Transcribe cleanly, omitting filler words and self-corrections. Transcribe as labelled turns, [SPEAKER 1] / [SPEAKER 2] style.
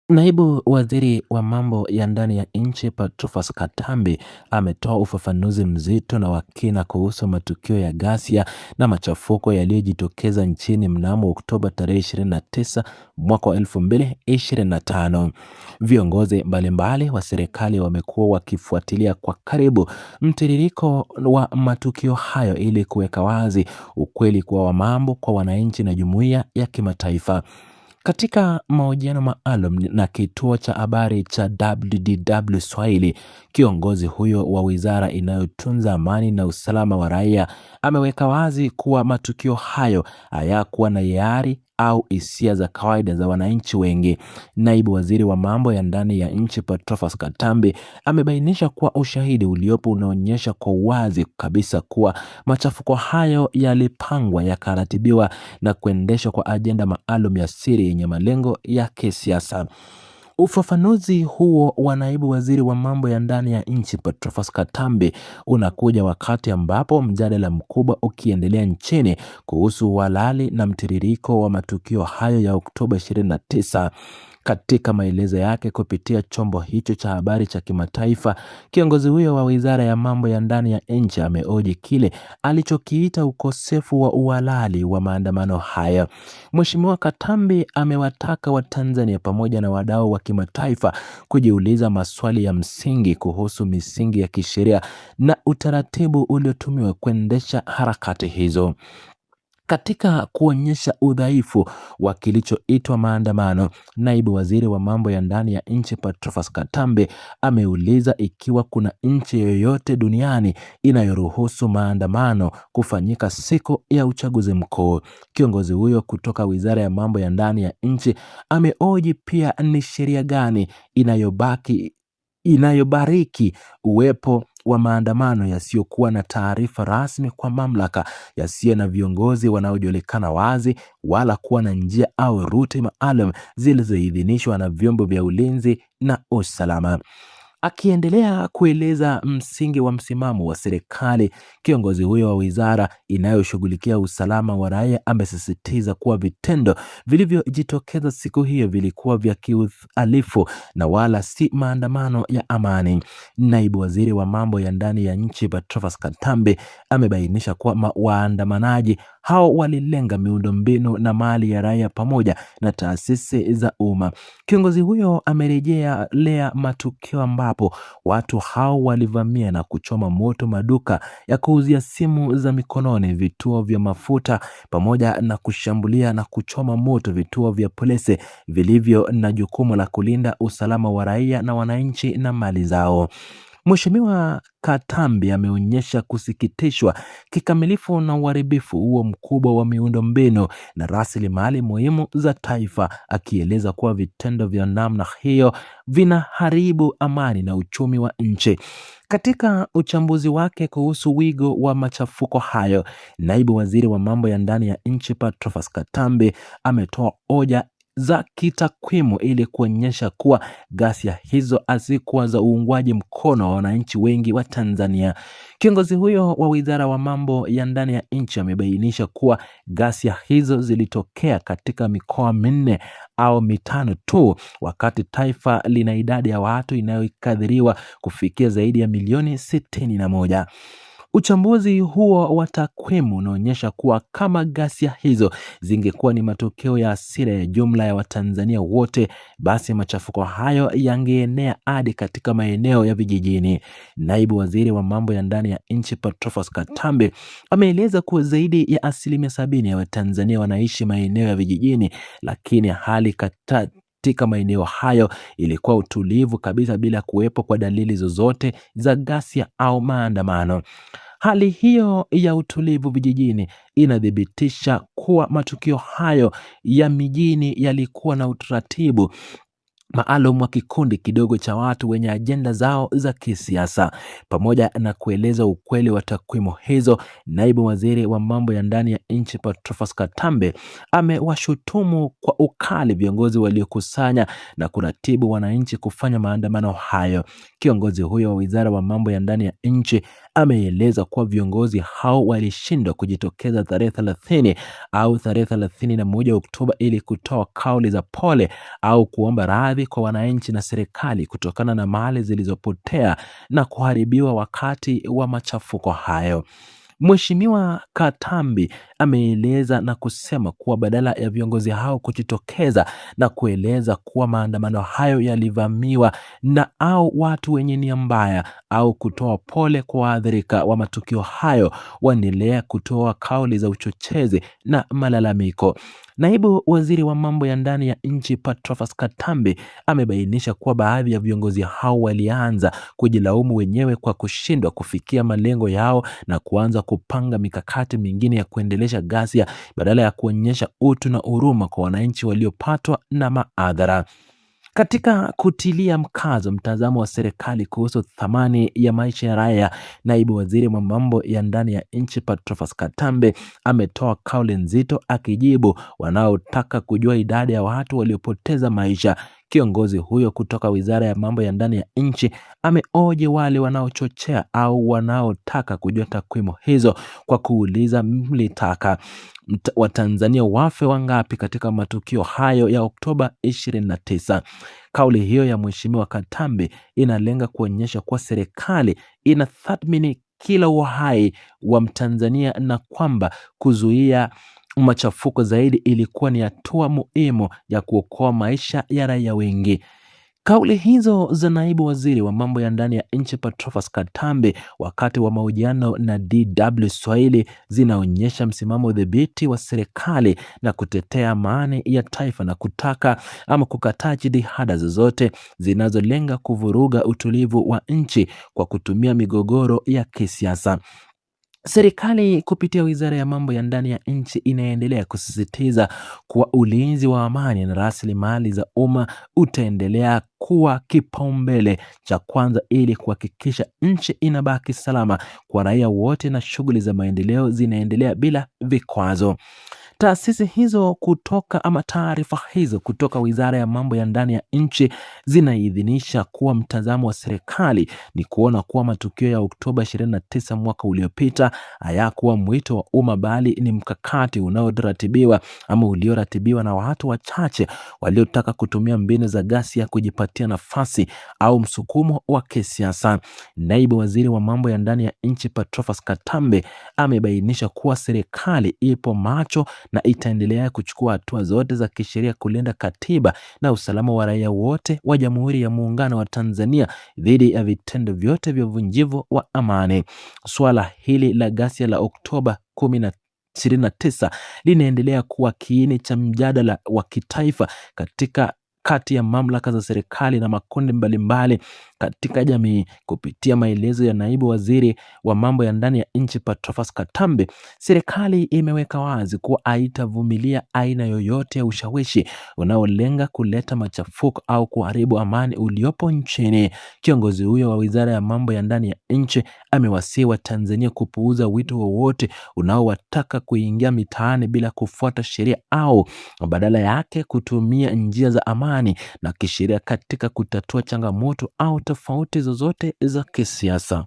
[SPEAKER 1] Naibu waziri wa mambo ya ndani ya nchi Patrobas Katambi ametoa ufafanuzi mzito na wa kina kuhusu matukio ya ghasia na machafuko yaliyojitokeza nchini mnamo Oktoba tarehe 29 mwaka wa 2025. Viongozi mbalimbali wa serikali wamekuwa wakifuatilia kwa karibu mtiririko wa matukio hayo ili kuweka wazi ukweli wa mambo kwa wananchi na jumuiya ya kimataifa. Katika mahojiano maalum na kituo cha habari cha WDW Swahili, kiongozi huyo wa wizara inayotunza amani na usalama wa raia ameweka wazi kuwa matukio hayo hayakuwa na hiari au hisia za kawaida za wananchi wengi. Naibu waziri wa mambo ya ndani ya nchi Patrobas Katambi amebainisha kuwa ushahidi uliopo unaonyesha kwa uwazi kabisa kuwa machafuko hayo yalipangwa, yakaratibiwa na kuendeshwa kwa ajenda maalum ya siri yenye malengo ya kisiasa. Ufafanuzi huo wa naibu waziri wa mambo ya ndani ya nchi Patrobas Katambi unakuja wakati ambapo mjadala mkubwa ukiendelea nchini kuhusu uhalali na mtiririko wa matukio hayo ya Oktoba 29. Katika maelezo yake kupitia chombo hicho cha habari cha kimataifa, kiongozi huyo wa wizara ya mambo ya ndani ya nchi amehoji kile alichokiita ukosefu wa uhalali wa maandamano haya. Mheshimiwa Katambi amewataka Watanzania pamoja na wadau wa kimataifa kujiuliza maswali ya msingi kuhusu misingi ya kisheria na utaratibu uliotumiwa kuendesha harakati hizo. Katika kuonyesha udhaifu wa kilichoitwa maandamano, naibu waziri wa mambo ya ndani ya nchi Patrobas Katambi ameuliza ikiwa kuna nchi yoyote duniani inayoruhusu maandamano kufanyika siku ya uchaguzi mkuu. Kiongozi huyo kutoka wizara ya mambo ya ndani ya nchi amehoji pia ni sheria gani inayobariki uwepo wa maandamano yasiyokuwa na taarifa rasmi kwa mamlaka, yasiyo na viongozi wanaojulikana wazi, wala kuwa na njia au ruti maalum zilizoidhinishwa na vyombo vya ulinzi na usalama. Akiendelea kueleza msingi wa msimamo wa serikali, kiongozi huyo wa wizara inayoshughulikia usalama wa raia amesisitiza kuwa vitendo vilivyojitokeza siku hiyo vilikuwa vya kihalifu na wala si maandamano ya amani. Naibu waziri wa mambo ya ndani ya nchi Patrobas Katambi amebainisha kuwa waandamanaji hao walilenga miundombinu na mali ya raia pamoja na taasisi za umma. Kiongozi huyo amerejelea matukio ambapo watu hao walivamia na kuchoma moto maduka ya kuuzia simu za mikononi, vituo vya mafuta, pamoja na kushambulia na kuchoma moto vituo vya polisi vilivyo na jukumu la kulinda usalama wa raia na wananchi na mali zao. Mheshimiwa Katambi ameonyesha kusikitishwa kikamilifu na uharibifu huo mkubwa wa miundombinu na rasilimali muhimu za taifa, akieleza kuwa vitendo vya namna hiyo vinaharibu amani na uchumi wa nchi. Katika uchambuzi wake kuhusu wigo wa machafuko hayo, naibu waziri wa mambo ya ndani ya nchi Patrobas Katambi ametoa hoja za kitakwimu ili kuonyesha kuwa ghasia hizo hazikuwa za uungwaji mkono wa wananchi wengi wa Tanzania. Kiongozi huyo wa wizara wa mambo ya ndani ya nchi amebainisha kuwa ghasia hizo zilitokea katika mikoa minne au mitano tu, wakati taifa lina idadi ya watu inayokadiriwa kufikia zaidi ya milioni 61. Uchambuzi huo wa takwimu unaonyesha kuwa kama ghasia hizo zingekuwa ni matokeo ya hasira ya jumla ya Watanzania wote, basi machafuko hayo yangeenea hadi katika maeneo ya vijijini. Naibu waziri wa mambo ya ndani ya nchi Patrobas Katambi ameeleza kuwa zaidi ya 70% ya Watanzania wanaishi maeneo ya vijijini, lakini hali katika maeneo hayo ilikuwa utulivu kabisa bila kuwepo kwa dalili zozote za ghasia au maandamano. Hali hiyo ya utulivu vijijini inathibitisha kuwa matukio hayo ya mijini yalikuwa na utaratibu maalum wa kikundi kidogo cha watu wenye ajenda zao za kisiasa. Pamoja na kueleza ukweli wa takwimu hizo, naibu waziri wa mambo ya ndani ya nchi Patrobas Katambi amewashutumu kwa ukali viongozi waliokusanya na kuratibu wananchi kufanya maandamano hayo. Kiongozi huyo wa wizara wa mambo ya ndani ya nchi ameeleza kuwa viongozi hao walishindwa kujitokeza tarehe 30 au tarehe 31 Oktoba ili kutoa kauli za pole au kuomba radhi kwa wananchi na serikali kutokana na mali zilizopotea na kuharibiwa wakati wa machafuko hayo. Mheshimiwa Katambi ameeleza na kusema kuwa badala ya viongozi hao kujitokeza na kueleza kuwa maandamano hayo yalivamiwa na au watu wenye nia mbaya au kutoa pole kwa waathirika wa matukio hayo, waendelea kutoa kauli za uchochezi na malalamiko. Naibu waziri wa mambo ya ndani ya nchi Patrobas Katambi amebainisha kuwa baadhi ya viongozi hao walianza kujilaumu wenyewe kwa kushindwa kufikia malengo yao na kuanza kupanga mikakati mingine ya kuendelesha ghasia badala ya kuonyesha utu na huruma kwa wananchi waliopatwa na madhara. Katika kutilia mkazo mtazamo wa serikali kuhusu thamani ya maisha ya raia, naibu waziri wa mambo ya ndani ya nchi Patrobas Katambi ametoa kauli nzito akijibu wanaotaka kujua idadi ya watu waliopoteza maisha. Kiongozi huyo kutoka wizara ya mambo ya ndani ya nchi ameoji wale wanaochochea au wanaotaka kujua takwimu hizo kwa kuuliza, mlitaka Watanzania wafe wangapi katika matukio hayo ya Oktoba 29? Kauli hiyo ya Mheshimiwa Katambi inalenga kuonyesha kuwa serikali inatathmini kila uhai wa Mtanzania na kwamba kuzuia machafuko zaidi ilikuwa ni hatua muhimu ya kuokoa maisha ya raia wengi. Kauli hizo za naibu waziri wa mambo ya ndani ya nchi Patrobas Katambi wakati wa mahojiano na DW Swahili zinaonyesha msimamo dhibiti wa serikali na kutetea amani ya taifa na kutaka ama kukataa jitihada zozote zinazolenga kuvuruga utulivu wa nchi kwa kutumia migogoro ya kisiasa. Serikali kupitia wizara ya mambo ya ndani ya nchi inaendelea kusisitiza kuwa ulinzi wa amani na rasilimali za umma utaendelea kuwa kipaumbele cha kwanza ili kuhakikisha nchi inabaki salama kwa raia wote na shughuli za maendeleo zinaendelea bila vikwazo. Taasisi hizo kutoka ama taarifa hizo kutoka wizara ya mambo ya ndani ya nchi zinaidhinisha kuwa mtazamo wa serikali ni kuona kuwa matukio ya Oktoba 29 mwaka uliopita hayakuwa mwito wa umma bali ni mkakati unaoratibiwa ama ulioratibiwa na watu wachache waliotaka kutumia mbinu za ghasia kujipatia nafasi au msukumo wa kisiasa. Naibu waziri wa mambo ya ndani ya nchi Patrobas Katambi amebainisha kuwa serikali ipo macho na itaendelea kuchukua hatua zote za kisheria kulinda katiba na usalama wa raia wote wa Jamhuri ya Muungano wa Tanzania dhidi ya vitendo vyote vya uvunjivu wa amani. Swala hili la ghasia la Oktoba 29 linaendelea kuwa kiini cha mjadala wa kitaifa kati ya mamlaka za serikali na makundi mbalimbali katika jamii. Kupitia maelezo ya naibu waziri wa mambo ya ndani ya nchi Patrobas Katambi, serikali imeweka wazi kuwa haitavumilia aina yoyote ya ushawishi unaolenga kuleta machafuko au kuharibu amani uliopo nchini. Kiongozi huyo wa wizara ya mambo ya ndani ya nchi amewasihi Watanzania kupuuza wito wowote unaowataka kuingia mitaani bila kufuata sheria au badala yake kutumia njia za amani na kisheria katika kutatua changamoto au tofauti zozote za kisiasa.